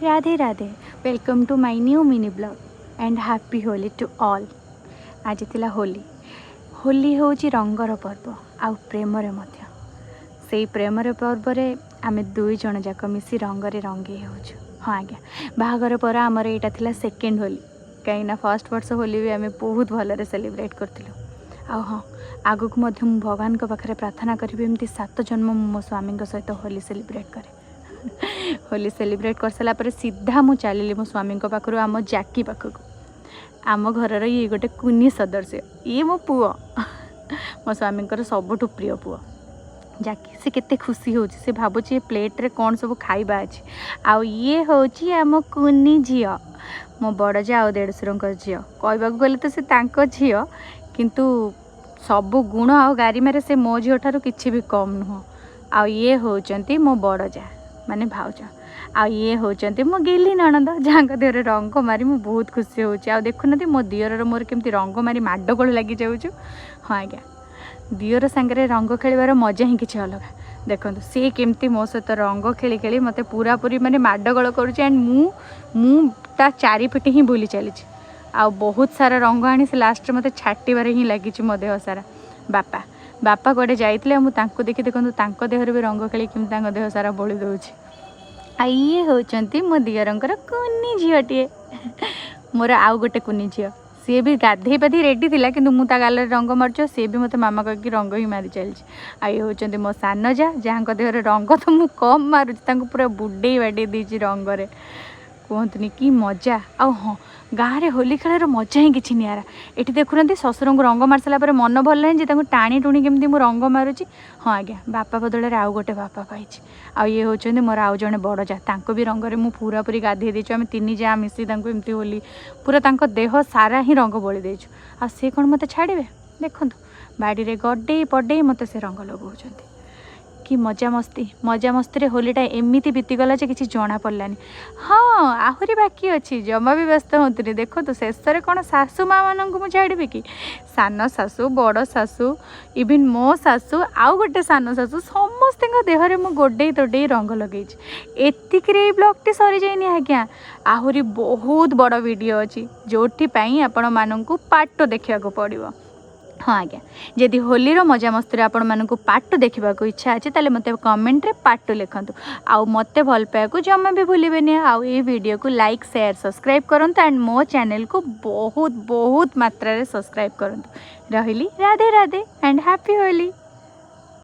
Radhe Radhe welcome to my new mini blog and happy Holi to all. आज थिला होली। होली हूँ रंगर पर्व आउ प्रेमरे मध्य से प्रेमर पर्व रे आमे दुई जन जाक मिसी रंगरे रंगे हो। हाँ आज्ञा बाहागर पर आमर यहाँ थिला सेकेंड होली कहीं फर्स्ट वर्ष होली भी आमे बहुत भलरे सेलिब्रेट करथिलु। आ हाँ आगक मध्य भगवान को पाखरे प्रार्थना करी एमती 7 जन्म मो स्वामी सहित होली सेलिब्रेट करे। होली सेलिब्रेट कर सारा पर सीधा मु चलि मो स्वामी पाखु आम जाकी पाखक आम घर ये गोटे कुनी सदस्य ये मो पुओ मो स्वामी सबुठ प्रिय पुओ जाकी से केते खुशी हो से भावुची प्लेट रे कौन सब खाइबा अच्छे आउ ये होची आम कुनी झील मो बड़ जा आ देढ़शुर झील कहवाक गले तो से तांको झील किंतु सबु गुण आ गारी मारे से मो झील ठारू किछि भी कम नुह। आ ये होचंती मो बड़ जा माने भाउज आ ये होचंती मो गेली ननद जहाँ देहरे रंग मारी मु बहुत खुशी होची। आ देखुना मो दियर मोर केमती रंग मारी माडगोल लगी जाऊँ। हाँ आज्ञा दियर सांगे रंग खेलिबार मजा ही किसी अलग। देखो सी केमती मो सहित रंग खेली खेली मते पूरा पूरी माने माडगोल करुची एंड मु ता चारिपिटी ही बुली चली आ बहुत सारा रंग आनी से लास्ट मते छाटिबार ही लगी मो देह सारा। बापा कड़े जाइए मुझे देखी देखो देहर भी रंग खेली कि देह सारा बोली दूची। आ ये होचंती मो दियरंकर कुनी झीटे मोर आउ गोटे कुनी झील सी भी गाधे पाधे रेडी थिला किंतु मु ता गाल रंग मार्च सी भी मते मामा कह रंग ही मारी चली। आ ये होचंती मो सान जा जहाँ देहर रंग तो मु कम मारुची पूरा बुडे बाडे देची रंगरे कहतनी कि मजा। आ हाँ गाँव में होली खेल मजा ही किसी निरा। ये देखुना शशुर को रंग मार सारा मन भल ना टाणी टुणी केमती मु रंग मारुची। हाँ आज्ञा बापा बदल आउ गोटे बापा पाई आ ये होचंदी मोर आउ जड़े बड़ जा भी रंग में पूरा पूरी गाधे देचु आम 3 जा मिसी एमती होली पूरा देह सारा ही रंग बोली देचु। आ सी कौन मत छाड़े देखु बाड़ी में गडे पडे मत से रंग लगाउछंती कि मजा मस्ती रे होलीटा एमती बीतीगला जे किसी जना पड़लानी। हाँ आहरी बाकी अच्छी जमा भी व्यस्त होती देखो तो शेष में कौन सासू माँ मान को छाड़ी कि सान सासू बड़ सासू इवन मो सासू आउ गोटे सान सासू समस्त देहरे मु गोडे तोडे रंग लगे एतिक ब्लॉगटी सरी जाइनी आज्ञा आहरी बहुत बड़ वीडियो अच्छी जोठी आपण मानू पार्ट देखा पड़ो। हाँ आज्ञा जदि होलीर मजा मस्ती आपण मानक पार्ट देखा इच्छा अच्छे ताले मते कमेंट रे पार्ट लिखंतु आउ मते भल पाया जमा भी भूलें। आउ ये वीडियो को लाइक शेयर सब्सक्राइब करंतु एंड मो चैनल को बहुत बहुत मात्रा रे सब्सक्राइब करंतु। रहिली राधे राधे एंड हैप्पी होली।